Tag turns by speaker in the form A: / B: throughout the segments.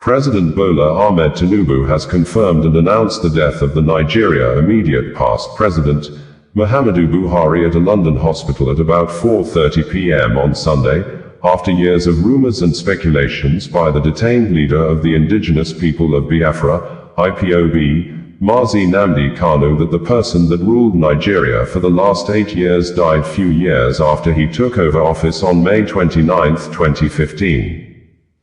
A: President Bola Ahmed Tinubu has confirmed and announced the death of the Nigeria immediate past President Muhammadu Buhari at a London hospital at about 4:30 p.m. on Sunday, after years of rumours and speculations by the detained leader of the Indigenous People of Biafra, IPOB, Mazi Nnamdi Kanu, that the person that ruled Nigeria for the last 8 years died few years after he took over office on May 29, 2015.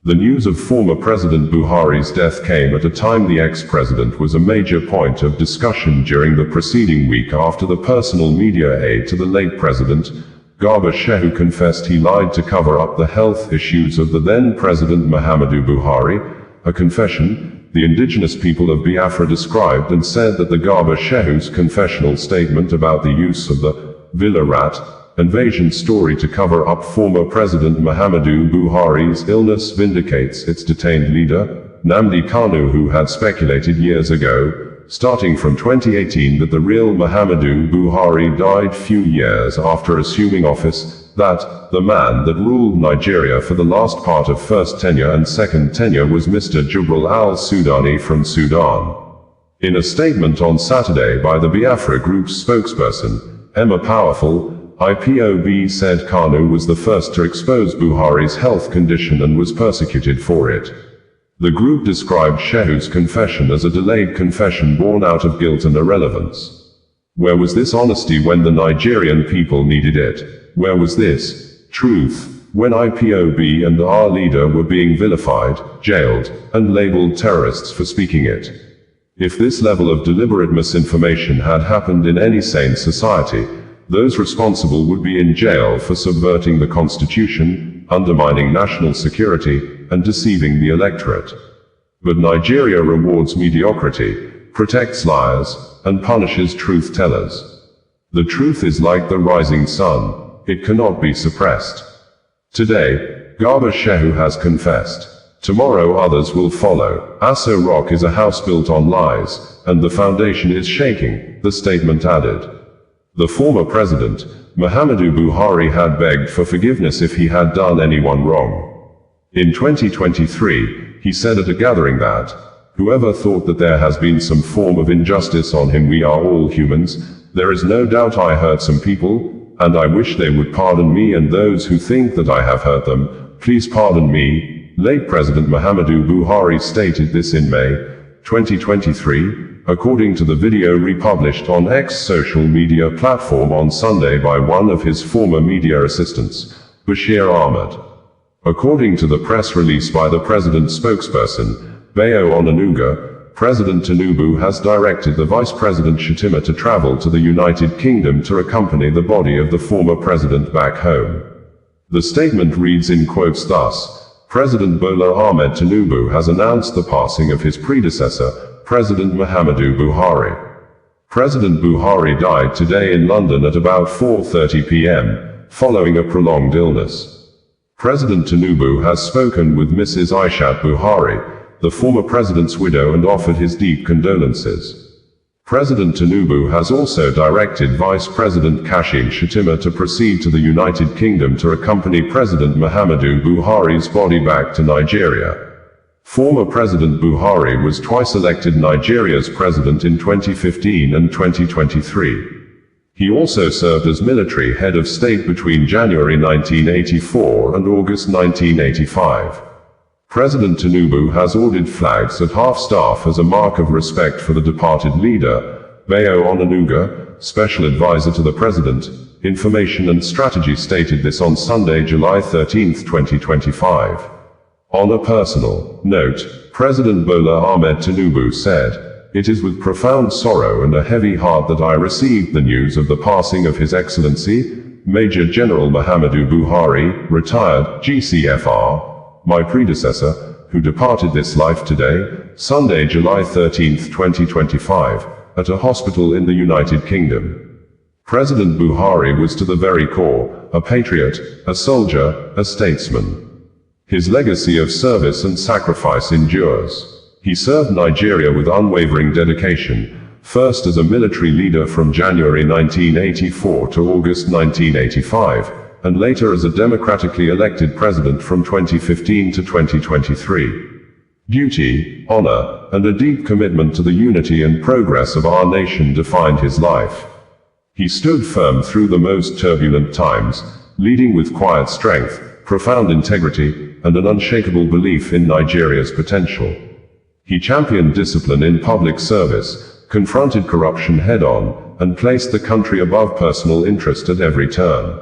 A: The news of former President Buhari's death came at a time the ex-president was a major point of discussion during the preceding week after the personal media aide to the late president, Garba Shehu, confessed he lied to cover up the health issues of the then President Muhammadu Buhari, a confession the Indigenous People of Biafra described and said that the Garba Shehu's confessional statement about the use of the Villa Rat invasion story to cover up former President Muhammadu Buhari's illness vindicates its detained leader, Nnamdi Kanu, who had speculated years ago, starting from 2018, that the real Muhammadu Buhari died few years after assuming office, that the man that ruled Nigeria for the last part of first tenure and second tenure was Mr. Jubril al-Sudani from Sudan. In a statement on Saturday by the Biafra Group's spokesperson, Emma Powerful, IPOB said Kanu was the first to expose Buhari's health condition and was persecuted for it. The group described Shehu's confession as a delayed confession born out of guilt and irrelevance. Where was this honesty when the Nigerian people needed it? Where was this truth when IPOB and our leader were being vilified, jailed, and labeled terrorists for speaking it? If this level of deliberate misinformation had happened in any sane society, those responsible would be in jail for subverting the constitution, undermining national security, and deceiving the electorate. But Nigeria rewards mediocrity, protects liars, and punishes truth-tellers. The truth is like the rising sun, it cannot be suppressed. Today, Garba Shehu has confessed. Tomorrow others will follow. Aso Rock is a house built on lies, and the foundation is shaking, the statement added. The former president, Muhammadu Buhari, had begged for forgiveness if he had done anyone wrong. In 2023, he said at a gathering that, "Whoever thought that there has been some form of injustice on him, we are all humans. There is no doubt I hurt some people, and I wish they would pardon me, and those who think that I have hurt them, please pardon me." Late President Muhammadu Buhari stated this in May 2023, according to the video republished on X social media platform on Sunday by one of his former media assistants, Bashir Ahmed. According to the press release by the president's spokesperson, Bayo Onanuga, President Tinubu has directed the Vice President Shettima to travel to the United Kingdom to accompany the body of the former president back home. The statement reads in quotes thus: President Bola Ahmed Tinubu has announced the passing of his predecessor, President Muhammadu Buhari. President Buhari died today in London at about 4:30 p.m., following a prolonged illness. President Tinubu has spoken with Mrs. Aishat Buhari, the former president's widow, and offered his deep condolences. President Tinubu has also directed Vice President Kashim Shettima to proceed to the United Kingdom to accompany President Muhammadu Buhari's body back to Nigeria. Former President Buhari was twice elected Nigeria's president in 2015 and 2023. He also served as military head of state between January 1984 and August 1985. President Tinubu has ordered flags at half-staff as a mark of respect for the departed leader. Bayo Onanuga, special advisor to the president, Information and Strategy, stated this on Sunday, July 13, 2025. On a personal note, President Bola Ahmed Tinubu said, "It is with profound sorrow and a heavy heart that I received the news of the passing of His Excellency, Major General Muhammadu Buhari, retired, GCFR, my predecessor, who departed this life today, Sunday, July 13, 2025, at a hospital in the United Kingdom." President Buhari was to the very core, a patriot, a soldier, a statesman. His legacy of service and sacrifice endures. He served Nigeria with unwavering dedication, first as a military leader from January 1984 to August 1985, and later as a democratically elected president from 2015 to 2023. Duty, honor, and a deep commitment to the unity and progress of our nation defined his life. He stood firm through the most turbulent times, leading with quiet strength, profound integrity, and an unshakable belief in Nigeria's potential. He championed discipline in public service, confronted corruption head-on, and placed the country above personal interest at every turn.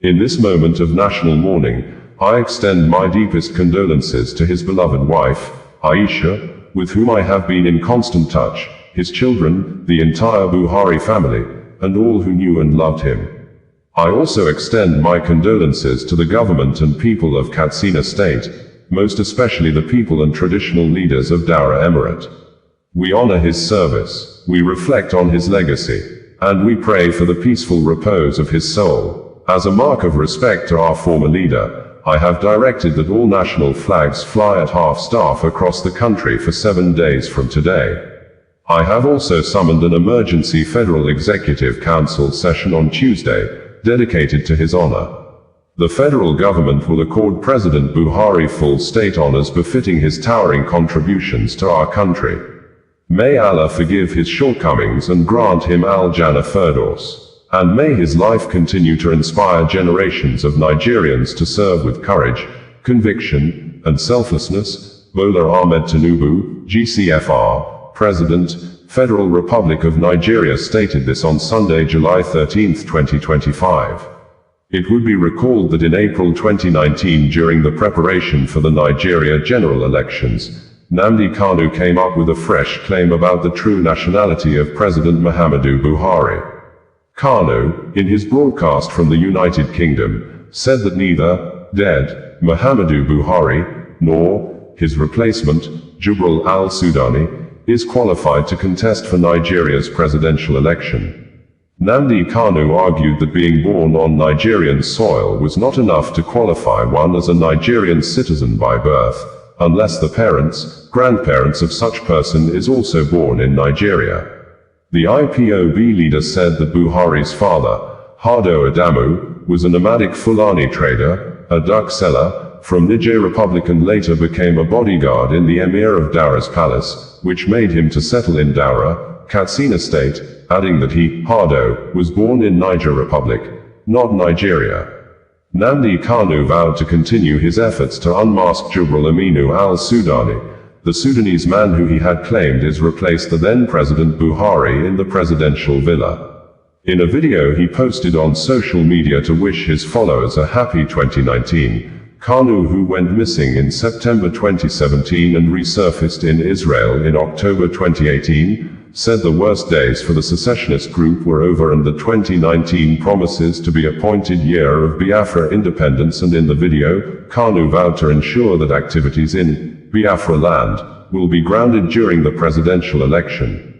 A: In this moment of national mourning, I extend my deepest condolences to his beloved wife, Aisha, with whom I have been in constant touch, his children, the entire Buhari family, and all who knew and loved him. I also extend my condolences to the government and people of Katsina State, most especially the people and traditional leaders of Daura Emirate. We honor his service, we reflect on his legacy, and we pray for the peaceful repose of his soul. As a mark of respect to our former leader, I have directed that all national flags fly at half-staff across the country for 7 days from today. I have also summoned an emergency Federal Executive Council session on Tuesday, dedicated to his honor. The federal government will accord President Buhari full state honors befitting his towering contributions to our country. May Allah forgive his shortcomings and grant him Al-Jannah Firdaus. And may his life continue to inspire generations of Nigerians to serve with courage, conviction, and selflessness. Bola Ahmed Tinubu, GCFR, President, Federal Republic of Nigeria stated this on Sunday, July 13, 2025. It would be recalled that in April 2019, during the preparation for the Nigeria general elections, Nnamdi Kanu came up with a fresh claim about the true nationality of President Muhammadu Buhari. Kanu, in his broadcast from the United Kingdom, said that neither dead Muhammadu Buhari nor his replacement, Jubril al-Sudani, is qualified to contest for Nigeria's presidential election. Nnamdi Kanu argued that being born on Nigerian soil was not enough to qualify one as a Nigerian citizen by birth, unless the parents, grandparents of such person is also born in Nigeria. The IPOB leader said that Buhari's father, Hardo Adamu, was a nomadic Fulani trader, a duck seller, from Niger Republic and later became a bodyguard in the Emir of Daura's palace, which made him to settle in Daura, Katsina State, adding that he, Hardo, was born in Niger Republic, not Nigeria. Nnamdi Kanu vowed to continue his efforts to unmask Jubril Aminu al-Sudani, the Sudanese man who he had claimed is replaced the then President Buhari in the presidential villa. In a video he posted on social media to wish his followers a happy 2019, Kanu, who went missing in September 2017 and resurfaced in Israel in October 2018, said the worst days for the secessionist group were over and the 2019 promises to be appointed year of Biafra independence, and in the video, Kanu vowed to ensure that activities in Biafra land will be grounded during the presidential election.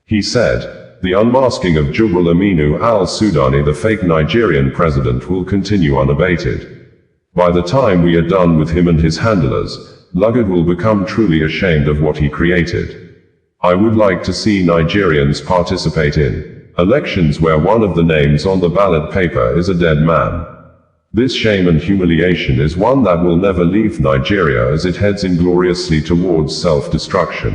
A: He said, "The unmasking of Jubril Aminu al-Sudani, the fake Nigerian president, will continue unabated. By the time we are done with him and his handlers, Lugard will become truly ashamed of what he created. I would like to see Nigerians participate in elections where one of the names on the ballot paper is a dead man. This shame and humiliation is one that will never leave Nigeria as it heads ingloriously towards self-destruction.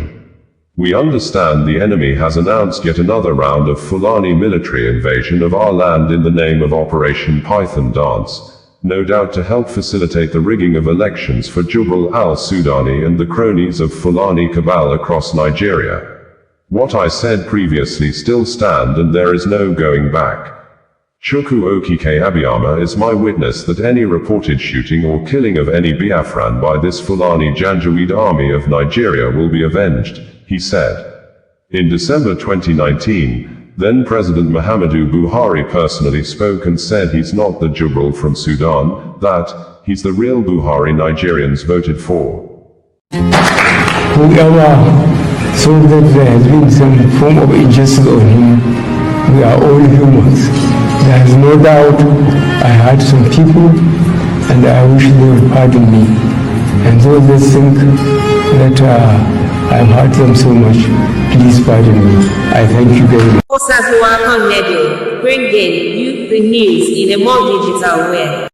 A: We understand the enemy has announced yet another round of Fulani military invasion of our land in the name of Operation Python Dance, no doubt to help facilitate the rigging of elections for Jubril al-Sudani and the cronies of Fulani cabal across Nigeria. What I said previously still stand and there is no going back. Chukwu Okike Abiyama is my witness that any reported shooting or killing of any Biafran by this Fulani Janjaweed army of Nigeria will be avenged," he said. In December 2019, then President Muhammadu Buhari personally spoke and said he's not the Jubril from Sudan, that he's the real Buhari Nigerians voted for.
B: Whoever thought that there has been some form of injustice on him, we are all humans. There is no doubt I hurt some people and I wish they would pardon me. And those that think that I've hurt them so much, please pardon me. I thank you very much.
C: Welcome, Radio, bringing you the news in a more digital way.